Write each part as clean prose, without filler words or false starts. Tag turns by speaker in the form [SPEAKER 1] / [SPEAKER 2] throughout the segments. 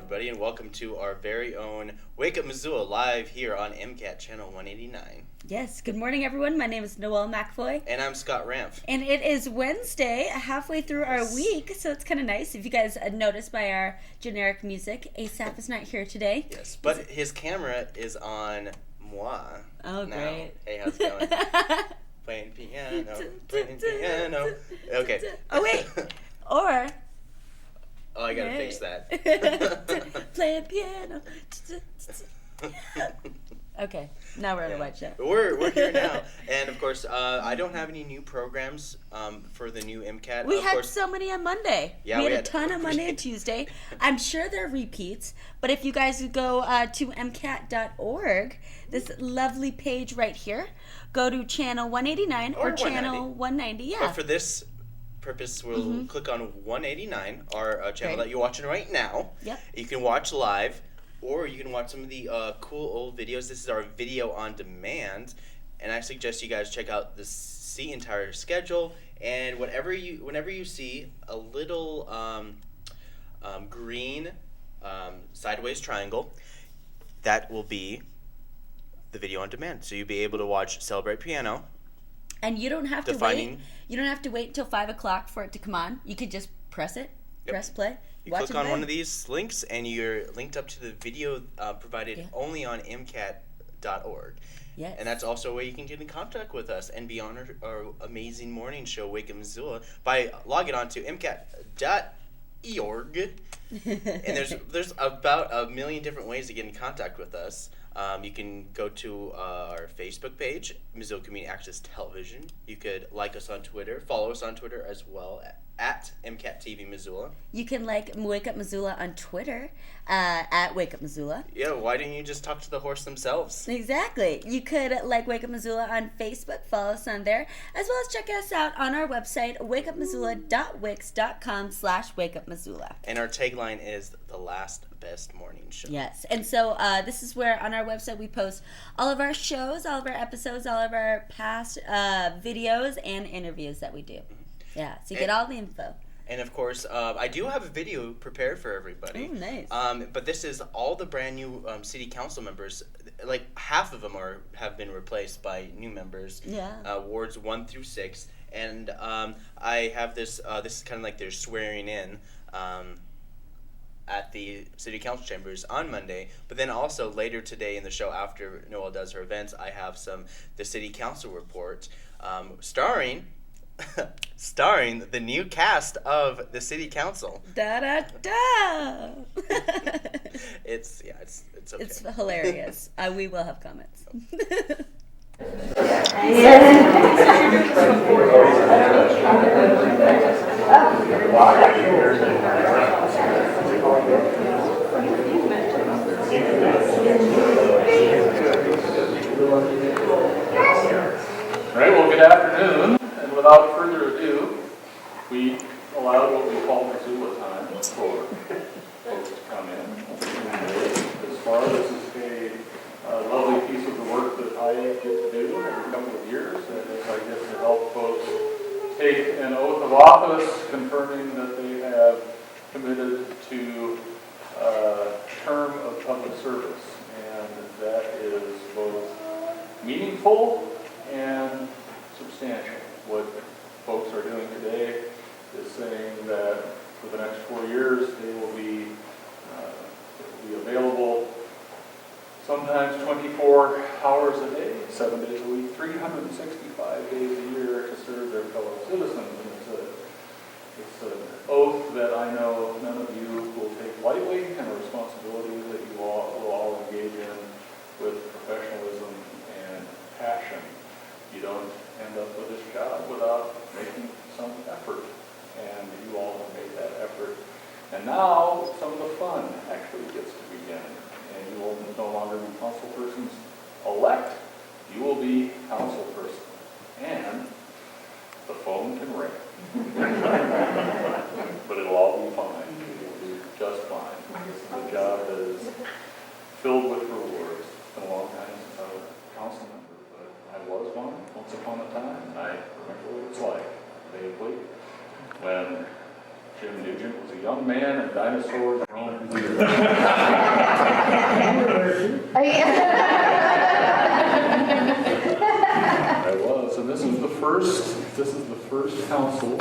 [SPEAKER 1] everybody, and welcome to our very own Wake Up Missoula live here on MCAT Channel 189.
[SPEAKER 2] Yes, good morning, everyone. My name is Noelle McFoy.
[SPEAKER 1] And I'm Scott Ramf.
[SPEAKER 2] And it is Wednesday, halfway through our week, so it's kind of nice. If you guys noticed by our generic music, Asaph is not here today.
[SPEAKER 1] Yes, but his camera is on moi.
[SPEAKER 2] Oh,
[SPEAKER 1] now.
[SPEAKER 2] Great.
[SPEAKER 1] Hey, how's it going? Playing piano. Okay.
[SPEAKER 2] Oh, wait. Or...
[SPEAKER 1] Oh, I gotta fix that.
[SPEAKER 2] Playing piano. Okay, now we're on a white show.
[SPEAKER 1] We're here now, and of course, I don't have any new programs for the new MCAT.
[SPEAKER 2] We had so many on Monday.
[SPEAKER 1] Yeah,
[SPEAKER 2] we had a ton on Monday and Tuesday. I'm sure they're repeats, but if you guys would go to mcat.org, this lovely page right here, go to channel 189 or channel 190. Yeah.
[SPEAKER 1] But for this purpose, we'll click on 189, our channel that you're watching right now.
[SPEAKER 2] Yep.
[SPEAKER 1] You can watch live, or you can watch some of the cool old videos. This is our video on demand, and I suggest you guys check out the entire schedule. And whenever you see a little green sideways triangle, that will be the video on demand. So you'll be able to watch Celebrate Piano.
[SPEAKER 2] And you don't have to wait. You don't have to wait until 5 o'clock for it to come on. You could just press it, press play.
[SPEAKER 1] You click on one of these links, and you're linked up to the video provided only on mcat.org.
[SPEAKER 2] Yes.
[SPEAKER 1] And that's also a way you can get in contact with us and be on our amazing morning show, Wake Up Missoula, by logging on to mcat.org. And there's about a million different ways to get in contact with us. You can go to our Facebook page, Missoula Community Access Television. You could like us on Twitter, follow us on Twitter as well, at MCAT TV Missoula.
[SPEAKER 2] You can like Wake Up Missoula on Twitter, at Wake Up Missoula.
[SPEAKER 1] Yeah, why didn't you just talk to the horse themselves?
[SPEAKER 2] Exactly. You could like Wake Up Missoula on Facebook, follow us on there, as well as check us out on our website, wakeupmissoula.wix.com/wakeupmissoula.
[SPEAKER 1] And our tagline is the last best morning show.
[SPEAKER 2] Yes, and so this is where on our website we post all of our shows, all of our episodes, all of our past videos and interviews that we do. Yeah, so you get all the info.
[SPEAKER 1] And of course, I do have a video prepared for everybody.
[SPEAKER 2] Oh, nice.
[SPEAKER 1] But this is all the brand new city council members. Like half of them have been replaced by new members.
[SPEAKER 2] Yeah.
[SPEAKER 1] Wards 1 through 6, and I have this. This is kind of like their swearing in. At the city council chambers on Monday, but then also later today in the show after Noelle does her events, I have the city council report, starring the new cast of the city council.
[SPEAKER 2] Da da da.
[SPEAKER 1] It's okay.
[SPEAKER 2] It's hilarious. We will have comments.
[SPEAKER 3] All right, well, good afternoon, and without further ado, we allowed what we call Missoula time for folks to come in. As far as this is a lovely piece of the work that I get to do every couple of years, and as I get to help folks take an oath of office confirming that they have committed to a term of public service, and that is both meaningful and substantial. What folks are doing today is saying that for the next 4 years they will be available sometimes 24 hours a day, 7 days a week, 365 days a year to serve their fellow citizens. And it's an oath that I know none of you will take lightly, and a responsibility that you all will all engage in with professionalism and passion. You don't end up with this job without making some effort, and you all have made that effort. And now some of the fun actually gets to begin, and you will no longer be councilpersons elect, you will be councilperson, and the phone can ring. But it'll all be fine. It will be just fine. The job is filled with rewards. It's been a long time since I was a council member, but I was one once upon a time, and I remember what it's like, vaguely, when Jim Nugent was a young man and dinosaurs roamed the earth. first council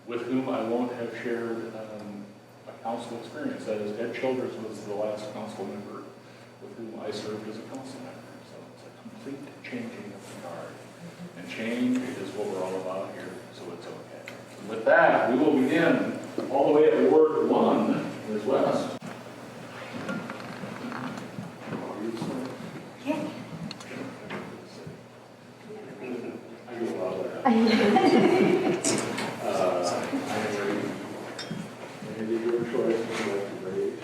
[SPEAKER 3] with whom I won't have shared a council experience. That is, Ed Childers was the last council member with whom I served as a council member. So it's a complete changing of the guard. And change is what we're all about here, so it's okay. With that, we will begin all the way at Ward 1, Ms. West. I do a lot of that. I am ready. And your choice is like to raise.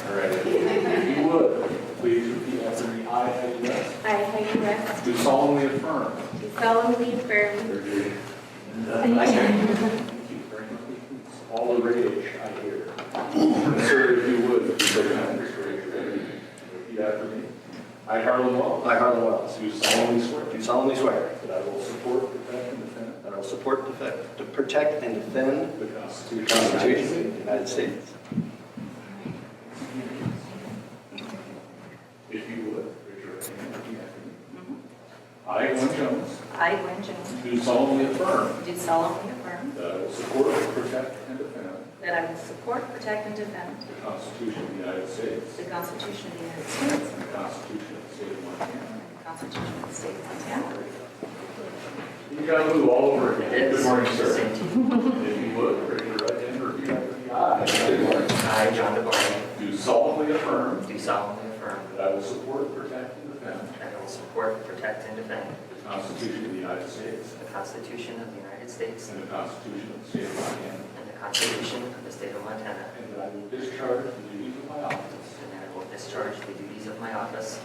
[SPEAKER 3] All right. If you would, please repeat after me. I, Heidi West.
[SPEAKER 4] I, Heidi West.
[SPEAKER 3] Do solemnly affirm.
[SPEAKER 4] Do solemnly affirm.
[SPEAKER 3] Thank you very much. All the rage I hear. Sir, if you would, please take time to raise your hand. Repeat after me. I, Harlan Wells.
[SPEAKER 5] I, Harlan Wells.
[SPEAKER 3] Do solemnly swear.
[SPEAKER 5] Do solemnly swear
[SPEAKER 3] That I will support, protect, and defend.
[SPEAKER 5] that I will support, protect, and defend
[SPEAKER 3] The
[SPEAKER 5] the
[SPEAKER 3] Constitution.
[SPEAKER 5] Constitution of the United States.
[SPEAKER 3] If you would, raise your hand. Repeat after me. I, Glenn Jones.
[SPEAKER 4] I, Gwen Jones.
[SPEAKER 3] Do solemnly affirm.
[SPEAKER 4] Do solemnly affirm.
[SPEAKER 3] That I will support, protect, and defend.
[SPEAKER 4] That I will support, protect, and defend.
[SPEAKER 3] The Constitution of the United States.
[SPEAKER 4] The Constitution of the United States.
[SPEAKER 3] And the Constitution of the State of Montana.
[SPEAKER 4] And the Constitution of the State of Montana.
[SPEAKER 3] You gotta move all over again.
[SPEAKER 4] Yes.
[SPEAKER 3] Good morning, sir.
[SPEAKER 4] Same to you.
[SPEAKER 3] If you would, raise your right hand and repeat after me. I, John Barney,
[SPEAKER 6] I, John DeBarney,
[SPEAKER 3] do solemnly affirm
[SPEAKER 6] do solemnly affirm
[SPEAKER 3] that I will support, protect, and defend
[SPEAKER 6] that I will support, protect, and defend
[SPEAKER 3] the Constitution of the United States
[SPEAKER 6] the Constitution of the United States
[SPEAKER 3] and the Constitution of the State of Montana,
[SPEAKER 6] and the Constitution of the State of Montana,
[SPEAKER 3] and that I will discharge the duties of my office.
[SPEAKER 6] and that I will discharge the duties of my office.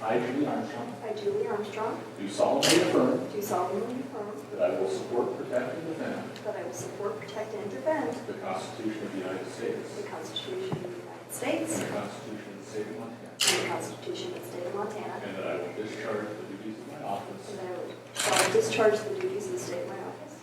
[SPEAKER 3] I, Julie Armstrong,
[SPEAKER 4] I, Julie Armstrong.
[SPEAKER 3] do solemnly affirm
[SPEAKER 4] Do solemnly affirm.
[SPEAKER 3] that I will support, protect, and defend
[SPEAKER 4] That I will support, protect, and defend.
[SPEAKER 3] the Constitution of the United States
[SPEAKER 4] The Constitution of the United States.
[SPEAKER 3] and the Constitution of the State of Montana,
[SPEAKER 4] And the Constitution of the State of Montana.
[SPEAKER 3] and that I will discharge the duties of my office.
[SPEAKER 4] And that I will discharge the duties of the state of my office.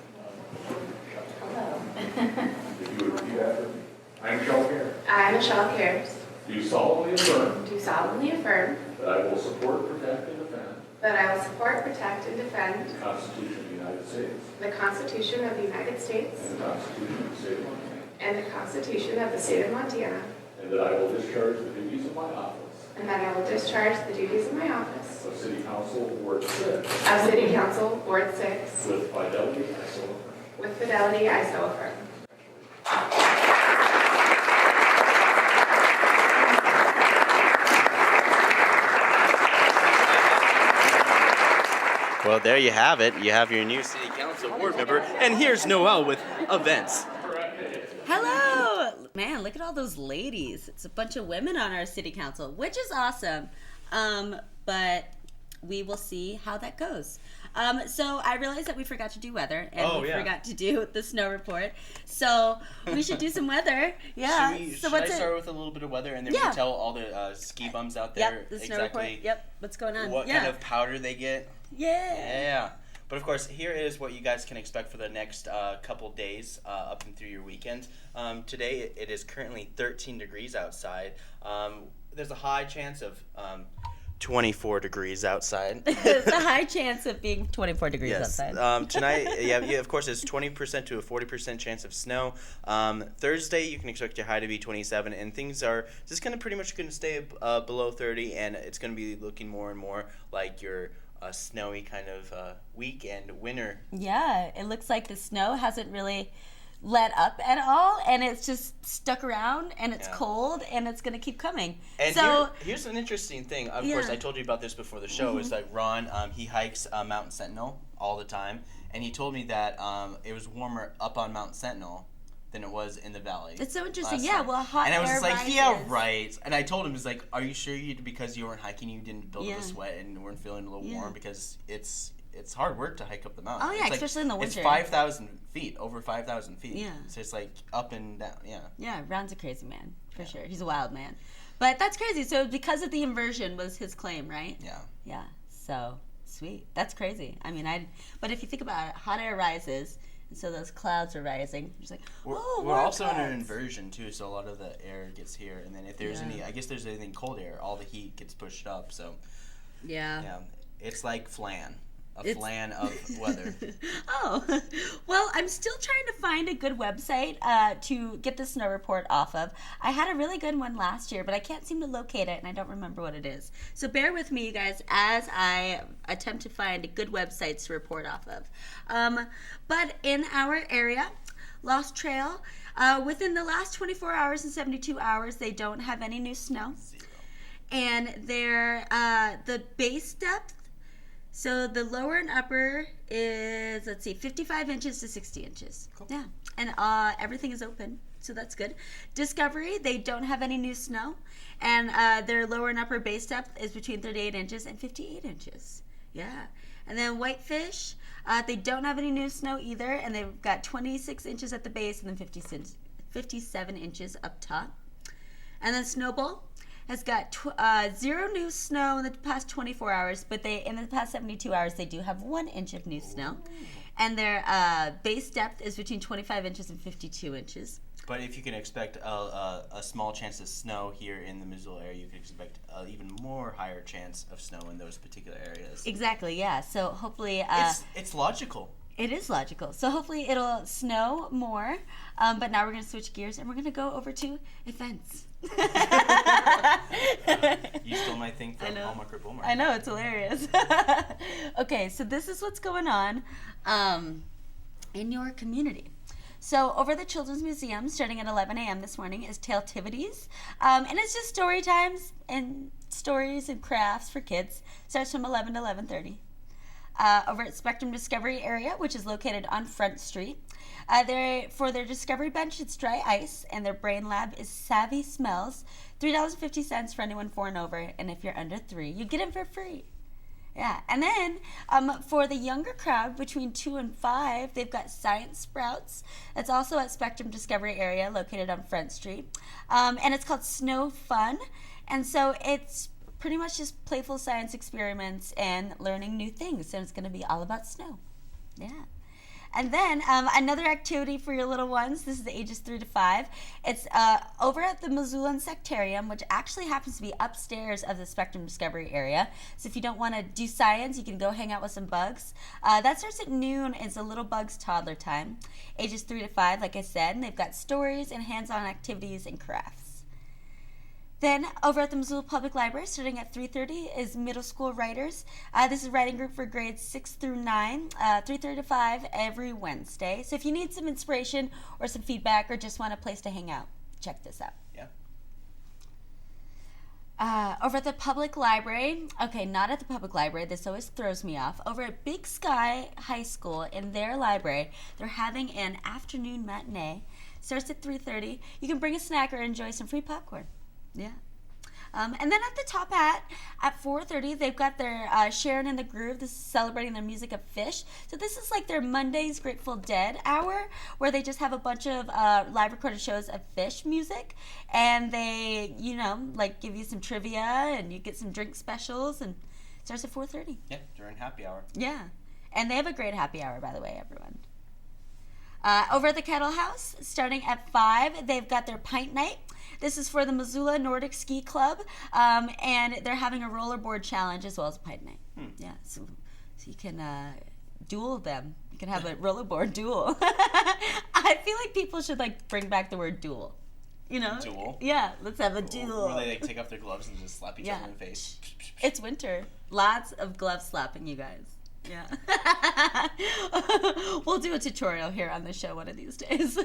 [SPEAKER 4] Hello.
[SPEAKER 3] If you would repeat after me. I am Michelle Gare.
[SPEAKER 4] I, Michelle Cares.
[SPEAKER 3] Do solemnly affirm
[SPEAKER 4] Do solemnly affirm.
[SPEAKER 3] that I will support, protect, and defend
[SPEAKER 4] That I will support, protect, and defend.
[SPEAKER 3] the Constitution of the United States
[SPEAKER 4] The Constitution of the United States.
[SPEAKER 3] and the Constitution of the State of Montana,
[SPEAKER 4] And the Constitution of the State of Montana.
[SPEAKER 3] and that I will discharge the duties of my office
[SPEAKER 4] And that I will discharge the duties of my office
[SPEAKER 3] of City Council Ward 6
[SPEAKER 4] of City Council, Ward 6,
[SPEAKER 3] with fidelity. I so affirm.
[SPEAKER 4] with fidelity, I so affirm.
[SPEAKER 1] Well, there you have it. You have your new city council board member. And here's Noelle with events.
[SPEAKER 2] Hello! Man, look at all those ladies. It's a bunch of women on our city council, which is awesome. But we will see how that goes. So I realized that we forgot to do weather, and we forgot to do the snow report. So we should do some weather. Yeah.
[SPEAKER 1] Should I start with a little bit of weather, and then we can tell all the ski bums out there
[SPEAKER 2] Yep, the snow report. Yep, what's going on?
[SPEAKER 1] what kind of powder they get.
[SPEAKER 2] Yeah.
[SPEAKER 1] But of course, here is what you guys can expect for the next couple days up and through your weekend. Today, it is currently 13 degrees outside. There's a high chance of 24 degrees outside.
[SPEAKER 2] There's a high chance of being 24 degrees outside.
[SPEAKER 1] Tonight, of course, there's 20% to a 40% chance of snow. Thursday, you can expect your high to be 27, and things are just pretty much going to stay below 30, and it's going to be looking more and more like your snowy kind of week and winter.
[SPEAKER 2] Yeah, it looks like the snow hasn't really let up at all, and it's just stuck around, and it's cold, and it's going to keep coming.
[SPEAKER 1] And
[SPEAKER 2] so
[SPEAKER 1] here's an interesting thing. Of course, I told you about this before the show. Is like Ron, he hikes Mount Sentinel all the time, and he told me that it was warmer up on Mount Sentinel than it was in the valley.
[SPEAKER 2] It's so interesting. Yeah, well, hot
[SPEAKER 1] and I was
[SPEAKER 2] air
[SPEAKER 1] just like,
[SPEAKER 2] rises.
[SPEAKER 1] yeah, right. And I told him, he's like, are you sure because you weren't hiking, you didn't build up a sweat and weren't feeling a little warm? Because it's hard work to hike up the mountain.
[SPEAKER 2] Oh, yeah, especially in the winter.
[SPEAKER 1] It's 5,000 feet, over 5,000 feet.
[SPEAKER 2] Yeah.
[SPEAKER 1] So it's like up and down,
[SPEAKER 2] Yeah, Ron's a crazy man, for sure. He's a wild man. But that's crazy. So because of the inversion was his claim, right?
[SPEAKER 1] Yeah.
[SPEAKER 2] Yeah, so sweet. That's crazy. I mean, but if you think about it, hot air rises, And so those clouds are rising. Just like,
[SPEAKER 1] We're
[SPEAKER 2] more
[SPEAKER 1] also in an
[SPEAKER 2] clouds.
[SPEAKER 1] inversion too, so a lot of the air gets here, and then if there's
[SPEAKER 2] Yeah.
[SPEAKER 1] I guess there's anything cold air, all the heat gets pushed up. So
[SPEAKER 2] Yeah.
[SPEAKER 1] it's like flan,
[SPEAKER 2] It's-
[SPEAKER 1] flan of weather.
[SPEAKER 2] Oh, well, I'm still trying to find a good website to get the snow report off of. I had a really good one last year, but I can't seem to locate it, and I don't remember what it is. So bear with me, you guys, as I attempt to find good websites to report off of. But in our area, Lost Trail, within the last 24 hours and 72 hours, they don't have any new snow.
[SPEAKER 1] Zero.
[SPEAKER 2] And the base depth, so the lower and upper is, 55 inches to 60 inches.
[SPEAKER 1] Cool.
[SPEAKER 2] Yeah, and everything is open, so that's good. Discovery, they don't have any new snow, and their lower and upper base depth is between 38 inches and 58 inches. Yeah, and then Whitefish, they don't have any new snow either, and they've got 26 inches at the base and then 57 inches up top. And then Snowball has got 0 new snow in the past 24 hours, but in the past 72 hours, they do have 1 inch of new snow. And their base depth is between 25 inches and 52 inches.
[SPEAKER 1] But if you can expect a small chance of snow here in the Missoula area, you can expect an even more higher chance of snow in those particular areas.
[SPEAKER 2] Exactly, yeah. So hopefully...
[SPEAKER 1] It's logical.
[SPEAKER 2] It is logical. So hopefully it'll snow more. But now we're going to switch gears, and we're going to go over to events.
[SPEAKER 1] You stole my thing from Hallmark or Bullmark.
[SPEAKER 2] I know, it's hilarious. Okay, so this is what's going on in your community. So over at the Children's Museum, starting at 11 a.m. this morning, is Tale-tivities. And it's just story times and stories and crafts for kids. Starts from 11 to 11:30. Over at Spectrum Discovery area, which is located on Front Street. For their Discovery Bench, it's dry ice, and their Brain Lab is Savvy Smells. $3.50 for anyone 4 and over, and if you're under 3, you get them for free. Yeah, and then for the younger crowd, between 2 and 5, they've got Science Sprouts. That's also at Spectrum Discovery area, located on Front Street. And it's called Snow Fun, and so it's pretty much just playful science experiments and learning new things. So it's going to be all about snow. Yeah. And then another activity for your little ones. This is ages 3 to 5. It's over at the Missoula Insectarium, which actually happens to be upstairs of the Spectrum Discovery area. So if you don't want to do science, you can go hang out with some bugs. That starts at noon. It's a little bugs toddler time. Ages 3 to 5, like I said. And they've got stories and hands-on activities and crafts. Then over at the Missoula Public Library, starting at 3:30, is middle school writers. This is a writing group for grades 6 through 9, 3:30 to 5 every Wednesday. So if you need some inspiration or some feedback or just want a place to hang out, check this out.
[SPEAKER 1] Yeah.
[SPEAKER 2] Over at the public library, okay, not at the public library, this always throws me off. Over at Big Sky High School, in their library, they're having an afternoon matinee. Starts at 3:30. You can bring a snack or enjoy some free popcorn. Yeah. And then at the Top Hat at 4:30, they've got their Sharon and the Groove. This is celebrating their music of Fish. So this is like their Monday's Grateful Dead hour, where they just have a bunch of live recorded shows of Fish music, and they, like give you some trivia, and you get some drink specials, and it starts at 4:30.
[SPEAKER 1] Yeah, during happy hour.
[SPEAKER 2] Yeah, and they have a great happy hour, by the way, everyone. Over at the Kettle House, starting at 5, they've got their Pint Night. This is for the Missoula Nordic Ski Club, and they're having a rollerboard challenge as well as a Pint Night. Yeah, so you can duel them. You can have a rollerboard duel. I feel like people should bring back the word duel.
[SPEAKER 1] Duel?
[SPEAKER 2] Yeah, let's have a duel.
[SPEAKER 1] Where they take off their gloves and just slap each other in the face.
[SPEAKER 2] It's winter. Lots of glove slapping, you guys. Yeah. We'll do a tutorial here on the show one of these days.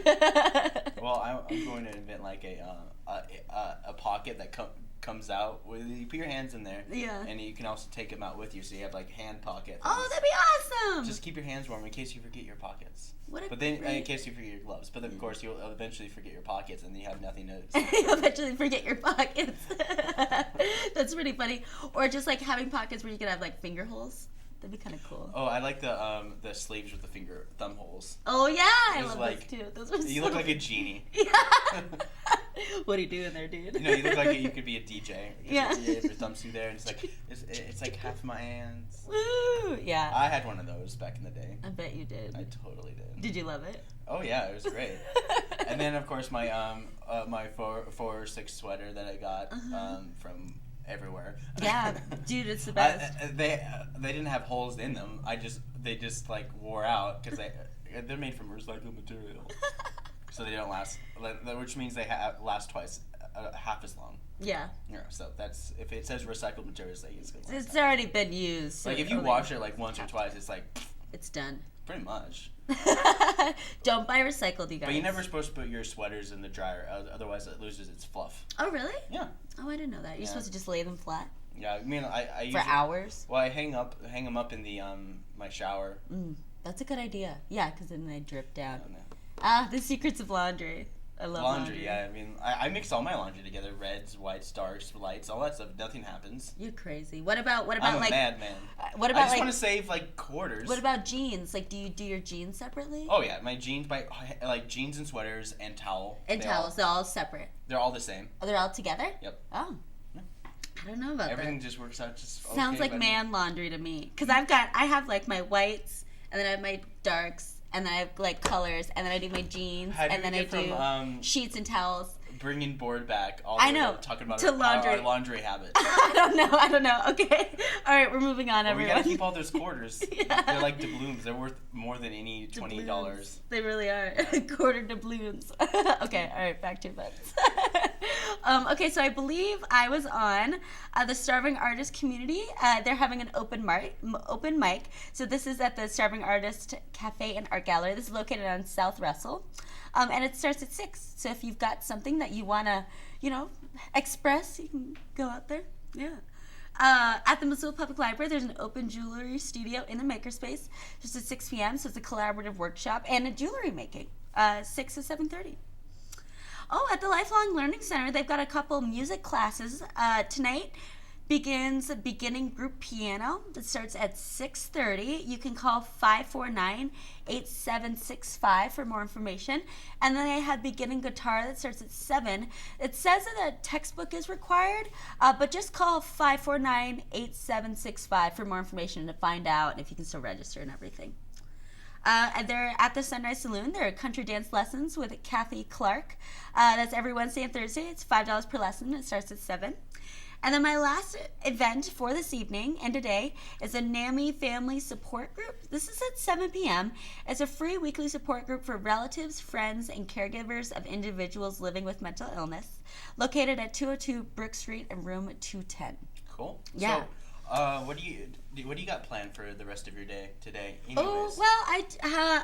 [SPEAKER 1] Well, I'm going to invent like a pocket that comes out with you put your hands in there.
[SPEAKER 2] Yeah.
[SPEAKER 1] And you can also take them out with you, so you have like hand pockets.
[SPEAKER 2] Oh, that'd be awesome!
[SPEAKER 1] Just keep your hands warm in case you forget your pockets.
[SPEAKER 2] What
[SPEAKER 1] in case you forget your gloves. But then of course you'll eventually forget your pockets, and then you have nothing to.
[SPEAKER 2] You'll eventually forget your pockets. That's pretty funny. Or just like having pockets where you can have like finger holes. That'd be kind of cool.
[SPEAKER 1] Oh, I like the sleeves with the thumb holes.
[SPEAKER 2] Oh yeah, I
[SPEAKER 1] Those
[SPEAKER 2] love
[SPEAKER 1] like,
[SPEAKER 2] those too. Those are
[SPEAKER 1] you
[SPEAKER 2] so
[SPEAKER 1] look like a genie.
[SPEAKER 2] Yeah. What are you doing there, dude?
[SPEAKER 1] You know, you look like you could be a DJ.
[SPEAKER 2] Yeah.
[SPEAKER 1] Your thumbs through there, and it's like half my hands.
[SPEAKER 2] Woo! Yeah.
[SPEAKER 1] I had one of those back in the day.
[SPEAKER 2] I bet you did.
[SPEAKER 1] I totally did.
[SPEAKER 2] Did you love it?
[SPEAKER 1] Oh yeah, it was great. And then of course my my 4/6 sweater that I got from everywhere.
[SPEAKER 2] Yeah, dude, it's the best.
[SPEAKER 1] They didn't have holes in them. They just like wore out because they're made from recycled material, so they don't last. Which means they last twice, half as long.
[SPEAKER 2] Yeah.
[SPEAKER 1] Yeah. So that's if it says recycled materials, it's gonna last.
[SPEAKER 2] It's already been used. So
[SPEAKER 1] Like if you wash it like once or twice, it's like
[SPEAKER 2] it's done.
[SPEAKER 1] pretty much.
[SPEAKER 2] Don't buy recycled, you guys.
[SPEAKER 1] But you're never supposed to put your sweaters in the dryer, otherwise it loses its fluff.
[SPEAKER 2] Oh, really?
[SPEAKER 1] Yeah.
[SPEAKER 2] Oh, I didn't know that. You're supposed to just lay them flat
[SPEAKER 1] Yeah, I mean, I
[SPEAKER 2] for
[SPEAKER 1] usually,
[SPEAKER 2] hours.
[SPEAKER 1] Well, I hang them up in the my shower.
[SPEAKER 2] That's a good idea. Yeah, because then they drip down.
[SPEAKER 1] I don't know.
[SPEAKER 2] Ah, the secrets of laundry. I love laundry.
[SPEAKER 1] Yeah, I mean, I mix all my laundry together: reds, whites, darks, lights, all that stuff. Nothing happens.
[SPEAKER 2] You're crazy. What about
[SPEAKER 1] I'm a
[SPEAKER 2] like?
[SPEAKER 1] madman.
[SPEAKER 2] What
[SPEAKER 1] I
[SPEAKER 2] about
[SPEAKER 1] just
[SPEAKER 2] like?
[SPEAKER 1] want to save like quarters.
[SPEAKER 2] What about jeans? Like, do you do your jeans separately?
[SPEAKER 1] Oh yeah, my jeans, like jeans and sweaters and towel.
[SPEAKER 2] And towels, they're all separate.
[SPEAKER 1] They're all the same.
[SPEAKER 2] Oh, they're all together?
[SPEAKER 1] Yep.
[SPEAKER 2] Oh.
[SPEAKER 1] Yeah.
[SPEAKER 2] I don't know about
[SPEAKER 1] Everything
[SPEAKER 2] that.
[SPEAKER 1] just works out just.
[SPEAKER 2] Sounds
[SPEAKER 1] okay
[SPEAKER 2] like
[SPEAKER 1] by
[SPEAKER 2] man laundry to me. Because I have like my whites, and then I have my darks, and then I have like colors, and then I do my jeans,
[SPEAKER 1] How do
[SPEAKER 2] and
[SPEAKER 1] we
[SPEAKER 2] then I
[SPEAKER 1] get
[SPEAKER 2] do
[SPEAKER 1] from,
[SPEAKER 2] sheets and towels.
[SPEAKER 1] bringing board back all
[SPEAKER 2] I
[SPEAKER 1] the way
[SPEAKER 2] know,
[SPEAKER 1] to talking about
[SPEAKER 2] to laundry.
[SPEAKER 1] our laundry habit.
[SPEAKER 2] I don't know. Okay. All right, we're moving on,
[SPEAKER 1] Well, we
[SPEAKER 2] everyone.
[SPEAKER 1] gotta keep all those quarters.
[SPEAKER 2] Yeah.
[SPEAKER 1] They're like doubloons. They're worth more than any $20.
[SPEAKER 2] Doubloons. They really are. Quarter doubloons. Okay, all right, back to events. Okay, so I believe I was on the Starving Artist community. They're having an open mic. So this is at the Starving Artist Cafe and Art Gallery. This is located on South Russell. And it starts at 6. So if you've got something that you want to, express, you can go out there. Yeah. At the Missoula Public Library, there's an open jewelry studio in the makerspace just at 6 p.m. So it's a collaborative workshop and a jewelry making, 6 to 7:30. Oh, at the Lifelong Learning Center, they've got a couple music classes. Tonight begins a beginning group piano that starts at 6:30. You can call 549-8765 for more information. And then they have beginning guitar that starts at 7. It says that a textbook is required, but just call 549-8765 for more information to find out if you can still register and everything. And they're at the Sunrise Saloon. There are country dance lessons with Kathy Clark. That's every Wednesday and Thursday. It's $5 per lesson. It starts at 7. And then my last event for this evening and today is a NAMI Family Support Group. This is at 7 p.m. It's a free weekly support group for relatives, friends, and caregivers of individuals living with mental illness, located at 202 Brook Street in room 210.
[SPEAKER 1] Cool.
[SPEAKER 2] Yeah.
[SPEAKER 1] So, what do you got planned for the rest of your day today? Anyways?
[SPEAKER 2] Oh, well,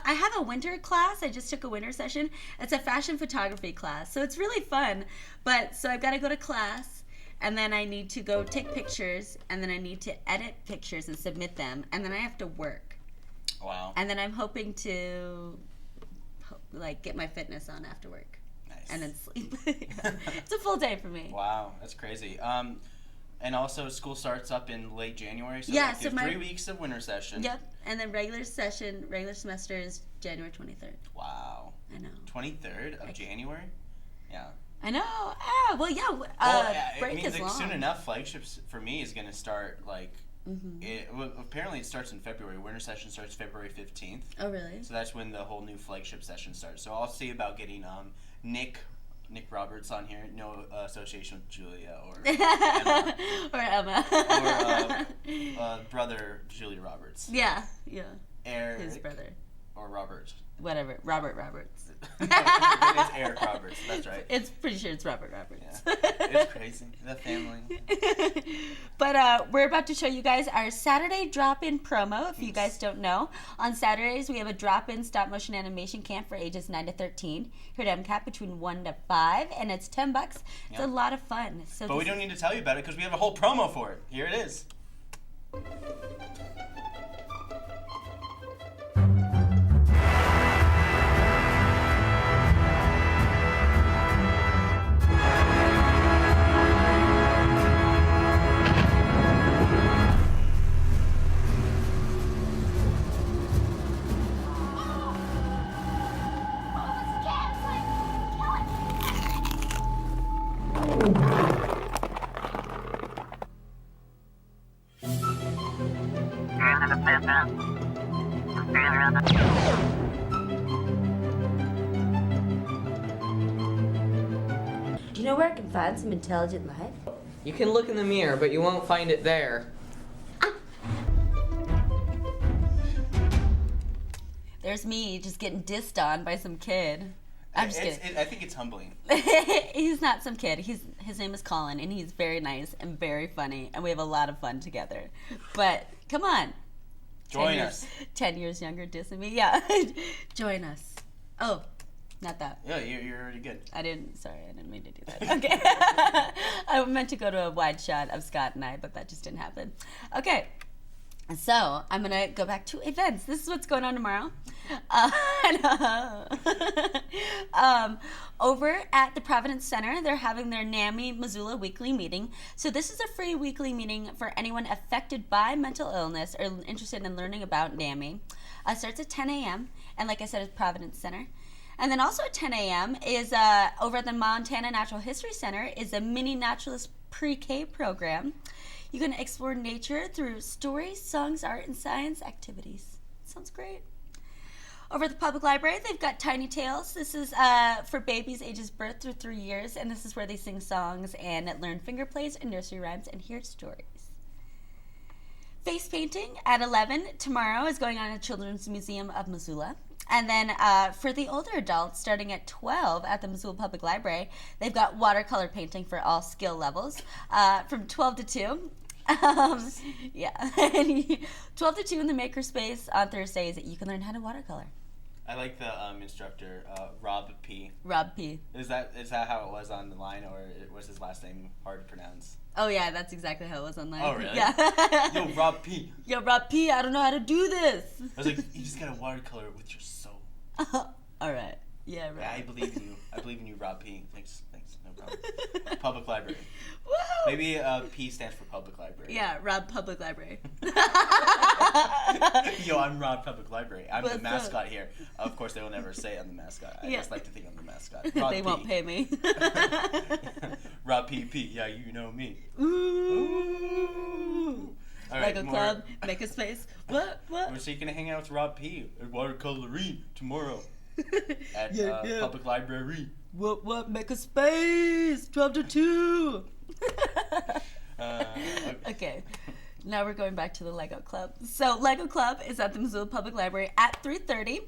[SPEAKER 2] I have a winter class. I just took a winter session. It's a fashion photography class, so it's really fun. But so I've got to go to class. And then I need to go take pictures, and then I need to edit pictures and submit them, and then I have to work.
[SPEAKER 1] Wow.
[SPEAKER 2] And then I'm hoping to, get my fitness on after work.
[SPEAKER 1] Nice.
[SPEAKER 2] And then sleep. It's a full day for me.
[SPEAKER 1] Wow, that's crazy. And also school starts up in late January, so
[SPEAKER 2] Yeah,
[SPEAKER 1] like
[SPEAKER 2] so
[SPEAKER 1] 3 weeks of winter session.
[SPEAKER 2] Yep, and then regular semester is January 23rd.
[SPEAKER 1] Wow.
[SPEAKER 2] I know.
[SPEAKER 1] 23rd of January? Yeah.
[SPEAKER 2] I know. Well, yeah. Break
[SPEAKER 1] it means
[SPEAKER 2] is long.
[SPEAKER 1] soon enough, flagships for me is going to start
[SPEAKER 2] Mm-hmm.
[SPEAKER 1] apparently it starts in February. Winter session starts February 15th.
[SPEAKER 2] Oh, really?
[SPEAKER 1] So that's when the whole new flagship session starts. So I'll see about getting Nick Roberts on here. No association with Julia or Emma.
[SPEAKER 2] Or Emma.
[SPEAKER 1] Or brother Julia Roberts.
[SPEAKER 2] Yeah.
[SPEAKER 1] Eric.
[SPEAKER 2] His brother.
[SPEAKER 1] Or Robert.
[SPEAKER 2] Whatever. Robert Roberts.
[SPEAKER 1] It's Eric Roberts. That's right.
[SPEAKER 2] It's pretty sure it's Robert Roberts.
[SPEAKER 1] Yeah. It's crazy. The family.
[SPEAKER 2] But we're about to show you guys our Saturday drop-in promo. If you guys don't know, on Saturdays we have a drop-in stop-motion animation camp for ages 9 to 13 here at MCAT between 1 to 5, and it's $10. It's
[SPEAKER 1] Yep.
[SPEAKER 2] a lot of fun. So
[SPEAKER 1] But we don't need to tell you about it because we have a whole promo for it. Here it is.
[SPEAKER 2] Do you know where I can find some intelligent life?
[SPEAKER 7] You can look in the mirror, but you won't find it there.
[SPEAKER 2] There's me just getting dissed on by some kid. I'm just kidding.
[SPEAKER 1] I think it's humbling.
[SPEAKER 2] He's not some kid. His name is Colin, and he's very nice and very funny, and we have a lot of fun together. But come on.
[SPEAKER 1] Join us.
[SPEAKER 2] 10 years younger dissing me. Yeah. Join us. Oh, not that.
[SPEAKER 1] Yeah, you're already good.
[SPEAKER 2] I didn't mean to do that. Okay. I meant to go to a wide shot of Scott and I, but that just didn't happen. Okay. So I'm going to go back to events. This is what's going on tomorrow. Over at the Providence Center, they're having their NAMI Missoula weekly meeting. So this is a free weekly meeting for anyone affected by mental illness or interested in learning about NAMI. Starts at 10 a.m. And like I said, it's Providence Center. And then also at 10 a.m. is over at the Montana Natural History Center is a mini naturalist pre-K program. You can explore nature through stories, songs, art, and science activities. Sounds great. Over at the public library, they've got Tiny Tales. This is for babies ages birth through 3 years, and this is where they sing songs and learn finger plays and nursery rhymes and hear stories. Face painting at 11 tomorrow is going on at Children's Museum of Missoula. And then for the older adults, starting at 12 at the Missoula Public Library, they've got watercolor painting for all skill levels from 12 to 2. Yeah, 12 to 2 in the makerspace on Thursdays. You can learn how to watercolor.
[SPEAKER 1] I like the instructor, Rob P.
[SPEAKER 2] Rob P.
[SPEAKER 1] Is that how it was on the line, or was his last name hard to pronounce?
[SPEAKER 2] Oh yeah, that's exactly how it was online.
[SPEAKER 1] Oh really?
[SPEAKER 2] Yeah.
[SPEAKER 1] Yo, Rob P.
[SPEAKER 2] Yo, Rob P. I don't know how to do this.
[SPEAKER 1] I was like, you just gotta watercolor it with your soul.
[SPEAKER 2] All right. Yeah, right.
[SPEAKER 1] Yeah, I believe in you. I believe in you, Rob P. Thanks. No problem. Public library.
[SPEAKER 2] Woo!
[SPEAKER 1] Maybe P stands for public library.
[SPEAKER 2] Yeah, Rob Public Library.
[SPEAKER 1] Yo, I'm Rob Public Library. I'm
[SPEAKER 2] What's
[SPEAKER 1] the mascot here. Of course, they will never say I'm the mascot. I
[SPEAKER 2] Yeah.
[SPEAKER 1] just like to think I'm the mascot. Rob
[SPEAKER 2] They
[SPEAKER 1] P.
[SPEAKER 2] won't pay me.
[SPEAKER 1] Rob P. Yeah, you know me.
[SPEAKER 2] Ooh.
[SPEAKER 1] All
[SPEAKER 2] Like
[SPEAKER 1] right,
[SPEAKER 2] a club, make a space. What?
[SPEAKER 1] So you're gonna hang out with Rob P. at watercoloring tomorrow at
[SPEAKER 2] Yeah.
[SPEAKER 1] Public Library.
[SPEAKER 2] What? Make a space. 12 to 2. Okay. Now we're going back to the Lego Club. So Lego Club is at the Missoula Public Library at 3:30.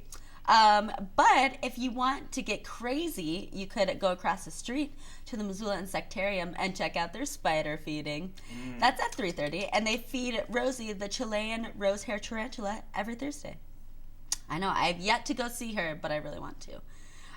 [SPEAKER 2] But if you want to get crazy, you could go across the street to the Missoula Insectarium and check out their spider feeding. That's at 3:30, and they feed Rosie, the Chilean rose hair tarantula, every Thursday. I know, I've yet to go see her, but I really want to.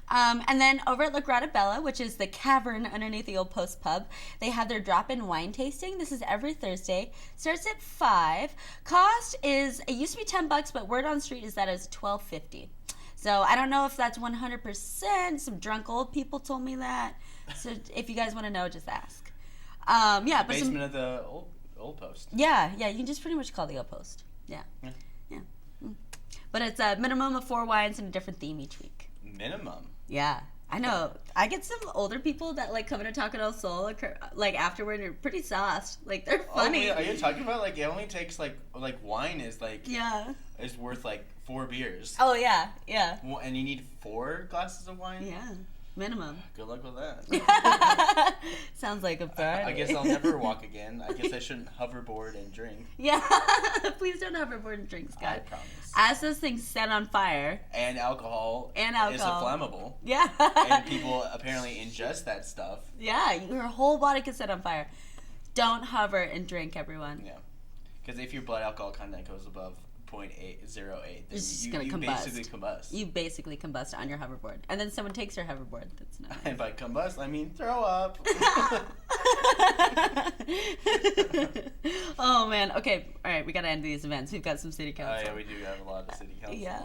[SPEAKER 2] And then over at La Grata Bella, which is the cavern underneath the Old Post Pub, they have their drop-in wine tasting. This is every Thursday. Starts at 5. Cost is, it used to be $10, but word on the street is that it's $12.50. So I don't know if that's 100%. Some drunk old people told me that. So if you guys want to know, just ask. Yeah, but
[SPEAKER 1] Basement of the old post.
[SPEAKER 2] Yeah, you can just pretty much call the Old Post. Yeah. But it's a minimum of 4 wines and a different theme each week.
[SPEAKER 1] Minimum.
[SPEAKER 2] Yeah, I know. I get some older people that like come in to Taco del Sol like afterward and are pretty sauced. Like they're funny.
[SPEAKER 1] Oh, are you talking about like it only takes like wine is like is worth like 4 beers.
[SPEAKER 2] Oh yeah.
[SPEAKER 1] Well, and you need 4 glasses of wine.
[SPEAKER 2] Yeah, minimum.
[SPEAKER 1] Good luck with that.
[SPEAKER 2] Sounds like a party.
[SPEAKER 1] I guess I'll never walk again. I guess I shouldn't hoverboard and drink.
[SPEAKER 2] Yeah, please don't hoverboard and drink, Scott.
[SPEAKER 1] I promise.
[SPEAKER 2] As those things set on fire.
[SPEAKER 1] And alcohol. Is a flammable.
[SPEAKER 2] Yeah.
[SPEAKER 1] And people apparently ingest that stuff.
[SPEAKER 2] Yeah, your whole body can set on fire. Don't hover and drink, everyone.
[SPEAKER 1] Yeah, because if your blood alcohol content goes above 0.08, then
[SPEAKER 2] it's just
[SPEAKER 1] you
[SPEAKER 2] combust.
[SPEAKER 1] basically combust.
[SPEAKER 2] You basically combust on your hoverboard, and then someone takes your hoverboard. That's not.
[SPEAKER 1] And by combust, I mean throw up.
[SPEAKER 2] Oh man. Okay. All right. We gotta end these events. We've got some city council.
[SPEAKER 1] Oh yeah, we do have a lot of city council.
[SPEAKER 2] Yeah.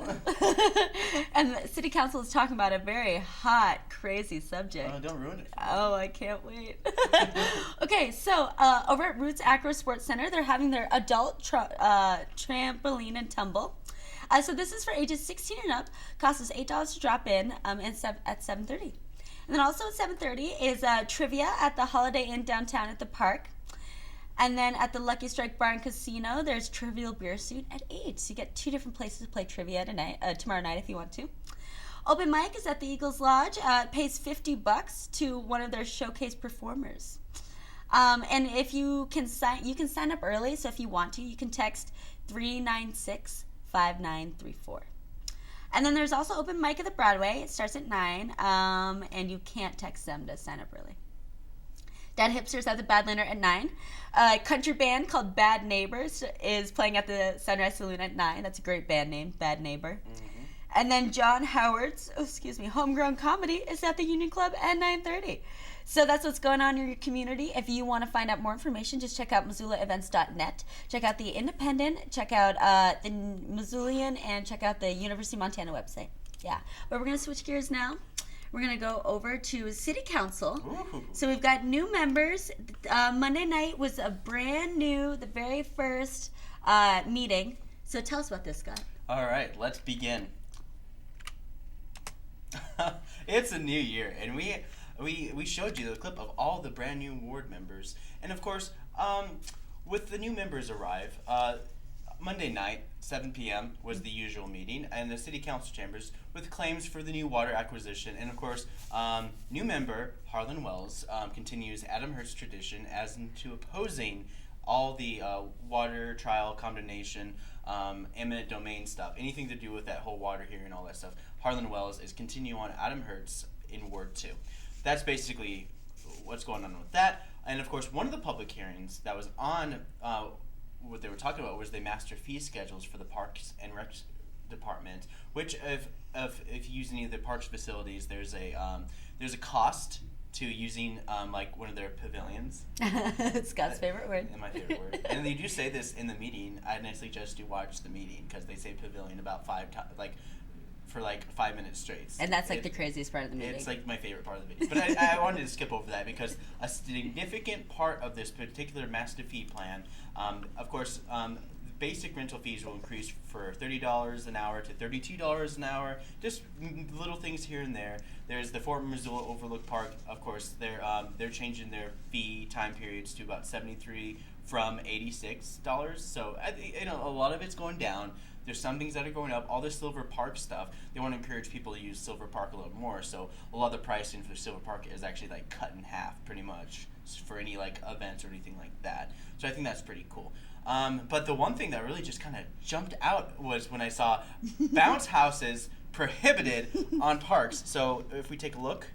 [SPEAKER 2] And the city council is talking about a very hot, crazy subject.
[SPEAKER 1] Oh, don't ruin it.
[SPEAKER 2] Oh, I can't wait. Okay, so over at Roots Acro Sports Center, they're having their adult trampoline and tumble. So this is for ages 16 and up. Costs us $8 to drop in at 7:30. And then also at 7:30 is trivia at the Holiday Inn downtown at the park. And then at the Lucky Strike Bar and Casino, there's Trivial Beer Suit at 8. So you get 2 different places to play trivia tomorrow night if you want to. Open mic is at the Eagles Lodge. It pays $50 to one of their showcase performers. And if you can sign up early. So if you want to, you can text 396-5934. And then there's also open mic at the Broadway. It starts at 9, and you can't text them to sign up early. Dead Hipsters at the Badlander at 9. A country band called Bad Neighbors is playing at the Sunrise Saloon at 9. That's a great band name, Bad Neighbor. Mm-hmm. And then John Howard's, Homegrown Comedy is at the Union Club at 9:30. So that's what's going on in your community. If you want to find out more information, just check out MissoulaEvents.net. Check out the Independent, check out the Missoulian, and check out the University of Montana website. Yeah, but we're going to switch gears now. We're going to go over to City Council. Ooh. So we've got new members. Monday night was the very first meeting. So tell us about this, Scott.
[SPEAKER 1] All right, let's begin. It's a new year, and we showed you the clip of all the brand new ward members. And of course, with the new members arrive, Monday night, 7 p.m. was the usual meeting in the City Council chambers with claims for the new water acquisition. And of course, new member Harlan Wells continues Adam Hurt's tradition as into opposing all the water trial, condemnation, eminent domain stuff, anything to do with that whole water here and all that stuff. Harlan Wells is continuing on Adam Hurt's in Ward 2. That's basically what's going on with that. And of course, one of the public hearings that was on what they were talking about was the master fee schedules for the Parks and Rec Department, which if you use any of the parks facilities, there's a cost to using like one of their pavilions.
[SPEAKER 2] Scott's favorite word.
[SPEAKER 1] My favorite word. And they do say this in the meeting. I suggest you watch the meeting because they say pavilion about 5 times, for 5 minutes straight.
[SPEAKER 2] And that's the craziest part of the meeting.
[SPEAKER 1] It's my favorite part of the meeting. But I wanted to skip over that because a significant part of this particular master fee plan, of course, basic rental fees will increase for $30 an hour to $32 an hour. Just little things here and there. There's the Fort Missoula Overlook Park. Of course, they're changing their fee time periods to about $73 from $86. So a lot of it's going down. There's some things that are going up. All the Silver Park stuff, they want to encourage people to use Silver Park a little more. So a lot of the pricing for Silver Park is actually cut in half, pretty much, for any events or anything like that. So I think that's pretty cool. But the one thing that really just kind of jumped out was when I saw bounce houses prohibited on parks. So if we take a look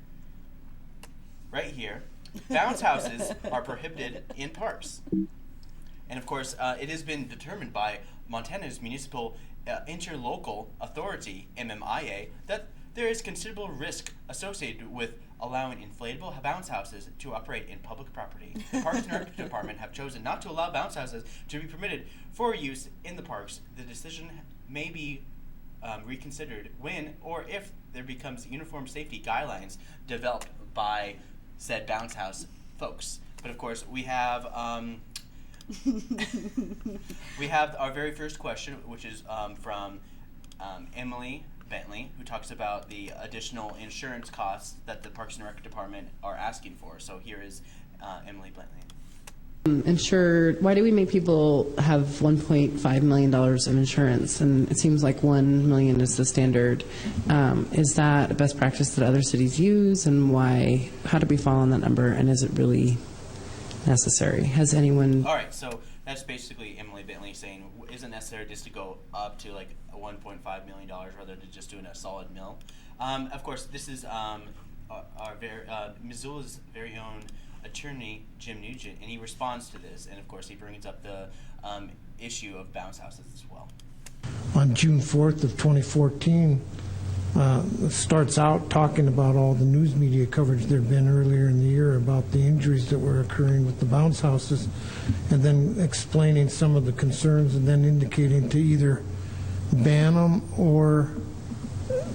[SPEAKER 1] right here, bounce houses are prohibited in parks. And of course, it has been determined by Montana's Municipal Interlocal Authority, MMIA, that there is considerable risk associated with allowing inflatable bounce houses to operate in public property. The Parks and Rec Department have chosen not to allow bounce houses to be permitted for use in the parks. The decision may be reconsidered when or if there becomes uniform safety guidelines developed by said bounce house folks. But of course, we have our very first question, which is from Emily Bentley, who talks about the additional insurance costs that the Parks and Rec Department are asking for. So here is Emily Bentley.
[SPEAKER 8] Insured, why do we make people have $1.5 million of insurance? And it seems like $1 million is the standard. Is that a best practice that other cities use? And why? How do we fall on that number? And is it really necessary? Has anyone...
[SPEAKER 1] All right, so that's basically Emily Bentley saying, is it necessary just to go up to a $1.5 million rather than just doing a solid mill? Of course, this is Missoula's very own attorney, Jim Nugent, and he responds to this, and of course he brings up the issue of bounce houses as well.
[SPEAKER 9] On June 4th of 2014, starts out talking about all the news media coverage there had been earlier in the year about the injuries that were occurring with the bounce houses, and then explaining some of the concerns, and then indicating to either ban them or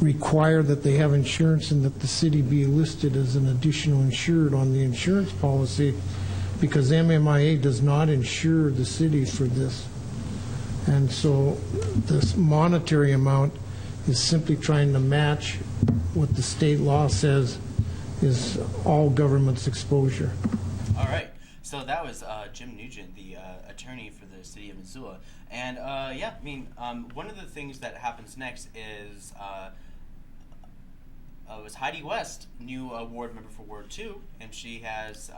[SPEAKER 9] require that they have insurance and that the city be listed as an additional insured on the insurance policy, because MMIA does not insure the city for this. And so this monetary amount is simply trying to match what the state law says is all government's exposure.
[SPEAKER 1] All right. So that was Jim Nugent, the attorney for the city of Missoula. And yeah, I mean, one of the things that happens next is was Heidi West, new ward member for Ward 2, and she has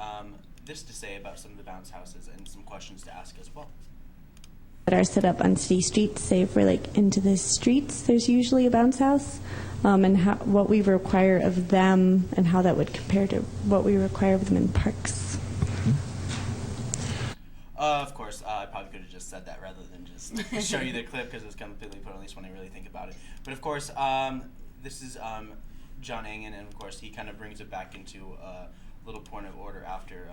[SPEAKER 1] this to say about some of the bounce houses and some questions to ask as well.
[SPEAKER 10] That are set up on city streets, say if we're like into the streets, there's usually a bounce house, and what we require of them and how that would compare to what we require of them in parks.
[SPEAKER 1] Of course, I probably could have just said that rather than just show you the clip because it's completely put on least when I really think about it. But of course, this is John Engen, and of course he kind of brings it back into a little point of order after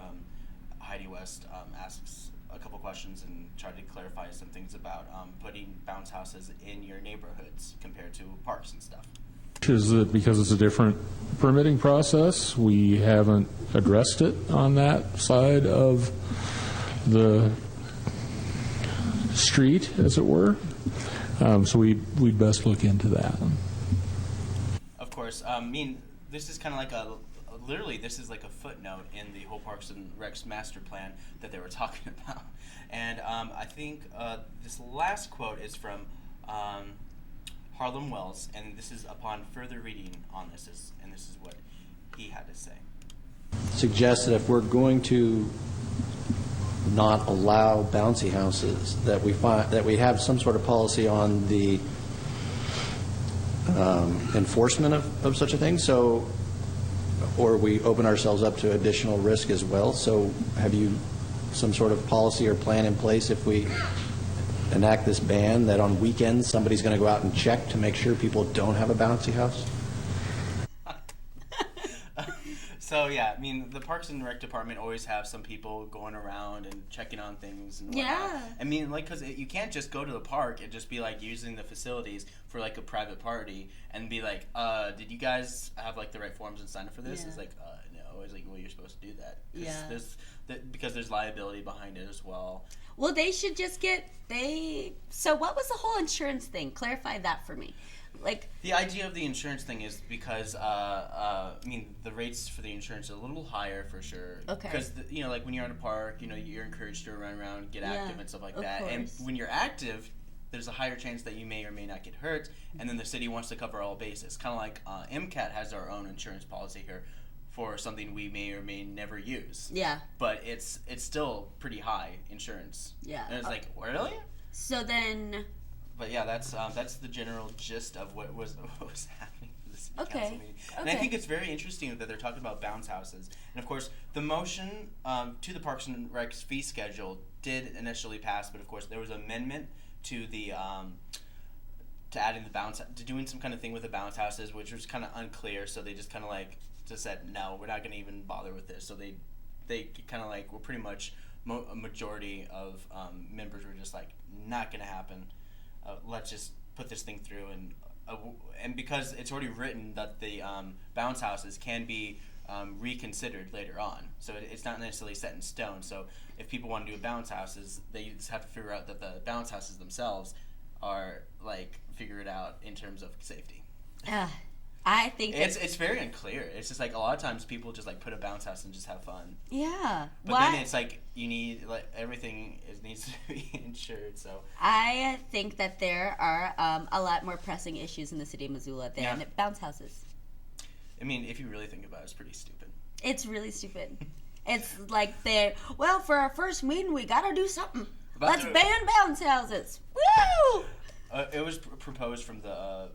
[SPEAKER 1] Heidi West asks a couple questions and tried to clarify some things about putting bounce houses in your neighborhoods compared to parks and stuff.
[SPEAKER 3] Is that because it's a different permitting process, we haven't addressed it on that side of the street, as it were. So we'd best look into that.
[SPEAKER 1] Of course, I mean, this is kind of like literally this is like a footnote in the whole Parks and Recs master plan that they were talking about. And I think this last quote is from Harlem Wells, and this is upon further reading on this, and this is what he had to say.
[SPEAKER 5] Suggests that if we're going to not allow bouncy houses, that we have some sort of policy on the enforcement of such a thing. So, or we open ourselves up to additional risk as well. So, have you some sort of policy or plan in place if we enact this ban that on weekends somebody's going to go out and check to make sure people don't have a bouncy house?
[SPEAKER 1] So yeah, I mean, the Parks and Rec department always have some people going around and checking on things and whatnot.
[SPEAKER 2] Yeah.
[SPEAKER 1] I mean, like, because you can't just go to the park and just be like using the facilities for like a private party and be like, did you guys have like the right forms and sign up for this?
[SPEAKER 2] Yeah.
[SPEAKER 1] It's like, no. It's like, well, you're supposed to do that.
[SPEAKER 2] Yeah.
[SPEAKER 1] Because there's liability behind it as well.
[SPEAKER 2] Well, they should just so what was the whole insurance thing? Clarify that for me. Like,
[SPEAKER 1] the idea of the insurance thing is because I mean, the rates for the insurance are a little higher for sure.
[SPEAKER 2] Okay.
[SPEAKER 1] Because like when you're in a park, you're encouraged to run around, get active and stuff like that.
[SPEAKER 2] Course.
[SPEAKER 1] And when you're active, there's a higher chance that you may or may not get hurt. And then the city wants to cover all bases. Kind of like MCAT has our own insurance policy here for something we may or may never use.
[SPEAKER 2] Yeah.
[SPEAKER 1] But it's still pretty high insurance.
[SPEAKER 2] Yeah.
[SPEAKER 1] And it's like, really?
[SPEAKER 2] So then.
[SPEAKER 1] But yeah, that's the general gist of what was happening for the city council meeting. And I
[SPEAKER 2] Okay.
[SPEAKER 1] think it's very interesting that they're talking about bounce houses. And of course, the motion to the Parks and Rec's fee schedule did initially pass, but of course there was an amendment to the to adding to doing some kind of thing with the bounce houses, which was kind of unclear. So they just kind of just said, no, we're not going to even bother with this. So they kind of were pretty much a majority of members were just like, not going to happen. Let's just put this thing through, and because it's already written that the bounce houses can be reconsidered later on, so it's not necessarily set in stone. So if people want to do bounce houses, they just have to figure out that the bounce houses themselves are figure it out in terms of safety.
[SPEAKER 2] I think
[SPEAKER 1] it's very unclear. It's just a lot of times people just put a bounce house and just have fun.
[SPEAKER 2] Yeah.
[SPEAKER 1] But then it's you need everything needs to be insured. So
[SPEAKER 2] I think that there are a lot more pressing issues in the city of Missoula than bounce houses.
[SPEAKER 1] I mean, if you really think about it, it's pretty stupid.
[SPEAKER 2] It's really stupid. It's for our first meeting, we gotta do something. Let's ban bounce houses. Woo!
[SPEAKER 1] It was proposed from the.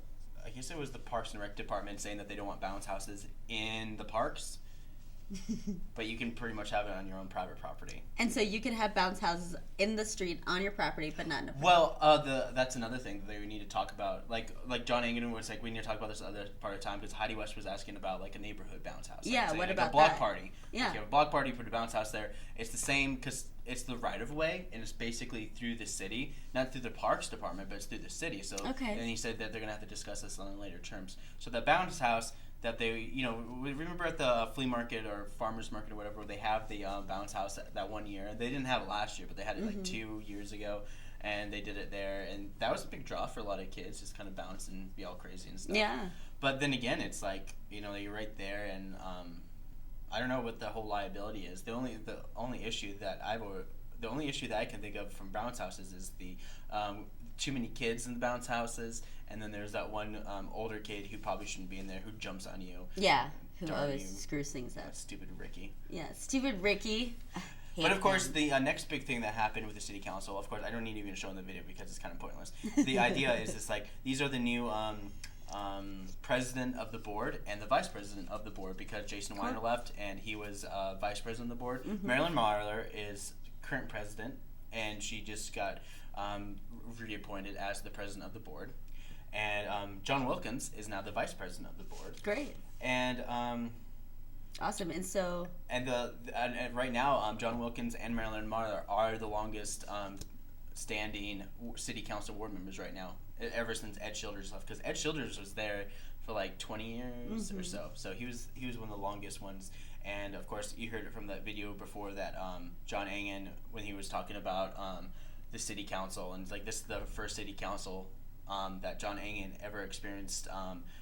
[SPEAKER 1] I guess it was the Parks and Rec department saying that they don't want bounce houses in the parks, but you can pretty much have it on your own private property.
[SPEAKER 2] And so you can have bounce houses in the street on your property, but not in a park.
[SPEAKER 1] Well, that's another thing that we need to talk about. Like John Engen was we need to talk about this other part of the time because Heidi West was asking about a neighborhood bounce house.
[SPEAKER 2] Yeah, what about
[SPEAKER 1] a block
[SPEAKER 2] that?
[SPEAKER 1] party?
[SPEAKER 2] Yeah.
[SPEAKER 1] If you have a block party, put a bounce house there. It's the same because it's the right of way and it's basically through the city, not through the parks department, but it's through the city. So
[SPEAKER 2] okay.
[SPEAKER 1] And he said that they're gonna have to discuss this on later terms. So the bounce house that they, remember at the flea market or farmers market or whatever, where they have the bounce house that one year. They didn't have it last year, but they had it 2 years ago, and they did it there, and that was a big draw for a lot of kids, just kind of bounce and be all crazy and stuff.
[SPEAKER 2] Yeah.
[SPEAKER 1] But then again, it's like, you're right there, and I don't know what the whole liability is. The only issue that I can think of from bounce houses is the too many kids in the bounce houses, and then there's that one older kid who probably shouldn't be in there who jumps on you.
[SPEAKER 2] Yeah, who always screws things up.
[SPEAKER 1] Stupid Ricky.
[SPEAKER 2] Yeah, stupid Ricky.
[SPEAKER 1] But of course, the next big thing that happened with the city council, of course, I don't need to even show in the video because it's kind of pointless. The idea is this, like, these are the new president of the board and the vice president of the board, because Jason Weiner left and he was vice president of the board. Mm-hmm. Marilyn Marler is current president, and she just got reappointed as the president of the board. And John Wilkins is now the vice president of the board.
[SPEAKER 2] Great.
[SPEAKER 1] And
[SPEAKER 2] awesome. And so
[SPEAKER 1] and right now John Wilkins and Marilyn Marler are the longest standing city council board members right now, ever since Ed Childers left, because Ed Childers was there for like 20 years or so. So he was one of the longest ones. And of course, you heard it from that video before that John Engen, when he was talking about the city council, and it's like, this is the first city council that John Engen ever experienced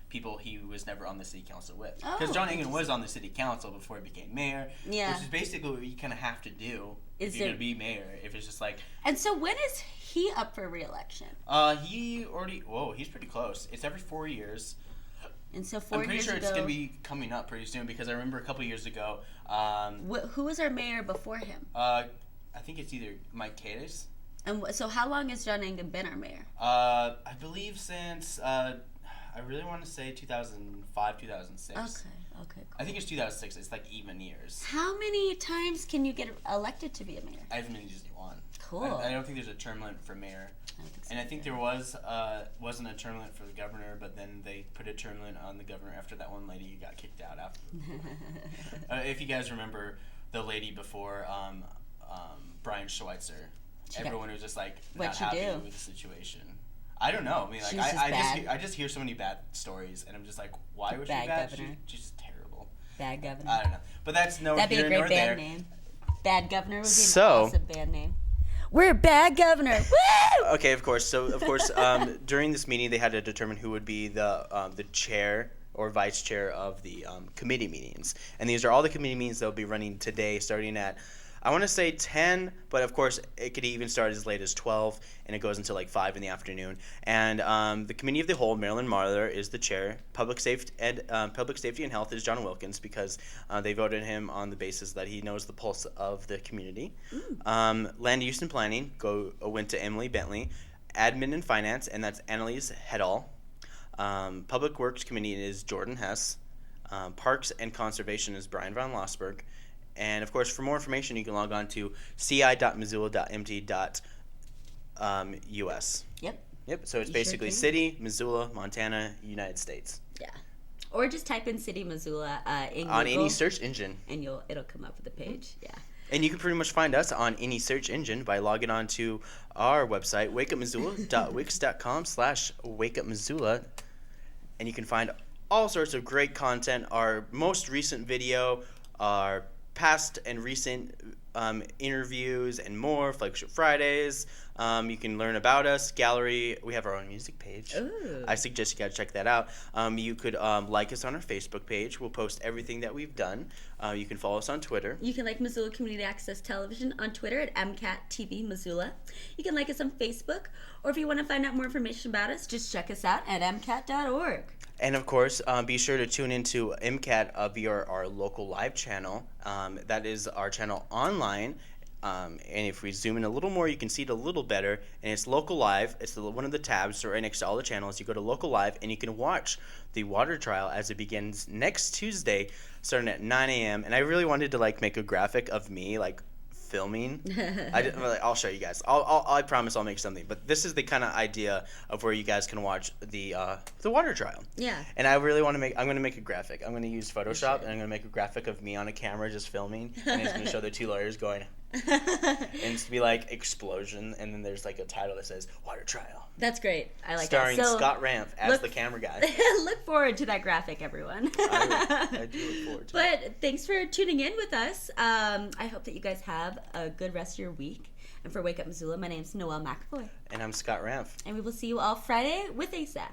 [SPEAKER 1] people he was never on the city council with. Because John Engen was on the city council before he became mayor, which is basically what you kind of have to do if you're going to be mayor. If it's just like...
[SPEAKER 2] And so when is he up for re-election?
[SPEAKER 1] He's pretty close. It's every 4 years.
[SPEAKER 2] And so 4 years ago...
[SPEAKER 1] I'm pretty sure it's going to be coming up pretty soon, because I remember a couple years ago...
[SPEAKER 2] who was our mayor before him?
[SPEAKER 1] I think it's either Mike Cadiz.
[SPEAKER 2] And so how long has John Engen been our mayor?
[SPEAKER 1] I believe since, I really want to say 2005, 2006.
[SPEAKER 2] Okay, cool.
[SPEAKER 1] I think it's 2006. It's like even years.
[SPEAKER 2] How many times can you get elected to be a mayor?
[SPEAKER 1] I haven't been usually one.
[SPEAKER 2] Cool.
[SPEAKER 1] I don't think there's a term limit for mayor.
[SPEAKER 2] I don't think so.
[SPEAKER 1] And I think there wasn't a term limit for the governor, but then they put a term limit on the governor after that one lady who got kicked out after. If you guys remember the lady before Brian Schweitzer. Everyone was just like not happy with the situation. I don't know. I mean, like I just hear so many bad stories, and I'm just like, why was she bad? She's just terrible.
[SPEAKER 2] Bad governor.
[SPEAKER 1] I don't know, but that's no
[SPEAKER 2] That'd be
[SPEAKER 1] here
[SPEAKER 2] a great
[SPEAKER 1] nor
[SPEAKER 2] band
[SPEAKER 1] there.
[SPEAKER 2] name. Bad governor would be an awesome band name. We're Bad Governor. Woo!
[SPEAKER 1] Okay, of course. So of course, during this meeting, they had to determine who would be the chair or vice chair of the committee meetings, and these are all the committee meetings that will be running today, starting at, I want to say 10, but of course it could even start as late as 12, and it goes until like 5 in the afternoon. And the Committee of the Whole, Marilyn Marler is the chair. Public Safety and Health is John Wilkins, because they voted him on the basis that he knows the pulse of the community. Land Use and Planning went to Emily Bentley. Admin and Finance, and that's Annalise Hedall. Public Works Committee is Jordan Hess. Parks and Conservation is Brian von Lossberg. And, of course, for more information, you can log on to ci.missoula.mt.us. Yep, so it's basically City, Missoula, Montana, United States.
[SPEAKER 2] Yeah. Or just type in City, Missoula in Google.
[SPEAKER 1] On any search engine.
[SPEAKER 2] And it'll come up with the page, yeah.
[SPEAKER 1] And you can pretty much find us on any search engine by logging on to our website, wakeupmissoula.wix.com/wakeupmissoula. And you can find all sorts of great content. Our most recent video, our past and recent interviews and more, Flagship Fridays. You can learn about us, gallery. We have our own music page.
[SPEAKER 2] Ooh.
[SPEAKER 1] I suggest you guys check that out. You could like us on our Facebook page. We'll post everything that we've done. You can follow us on Twitter.
[SPEAKER 2] You can like Missoula Community Access Television on Twitter at MCAT-TV Missoula. You can like us on Facebook, or if you want to find out more information about us, just check us out at MCAT.org.
[SPEAKER 1] And of course, be sure to tune into MCAT via our local live channel. That is our channel online. And if we zoom in a little more, you can see it a little better. And it's local live. It's one of the tabs right next to all the channels. You go to local live, and you can watch the water trial as it begins next Tuesday, starting at 9 a.m. And I really wanted to make a graphic of me filming. I'll show you guys. I promise I'll make something. But this is the kind of idea of where you guys can watch the water trial.
[SPEAKER 2] Yeah.
[SPEAKER 1] And I really want to I'm going to make a graphic. I'm going to use Photoshop, and I'm going to make a graphic of me on a camera just filming, and it's going to show the two lawyers going. And it's to be explosion, and then there's a title that says water trial.
[SPEAKER 2] That's great. I like
[SPEAKER 1] Starring
[SPEAKER 2] that. So
[SPEAKER 1] Scott Ramp as the camera guy.
[SPEAKER 2] Look forward to that graphic, everyone.
[SPEAKER 1] I do look forward to it.
[SPEAKER 2] But thanks for tuning in with us. I hope that you guys have a good rest of your week. And for Wake Up Missoula, my name's Noelle McAvoy.
[SPEAKER 1] And I'm Scott Ramp.
[SPEAKER 2] And we will see you all Friday with Asaph.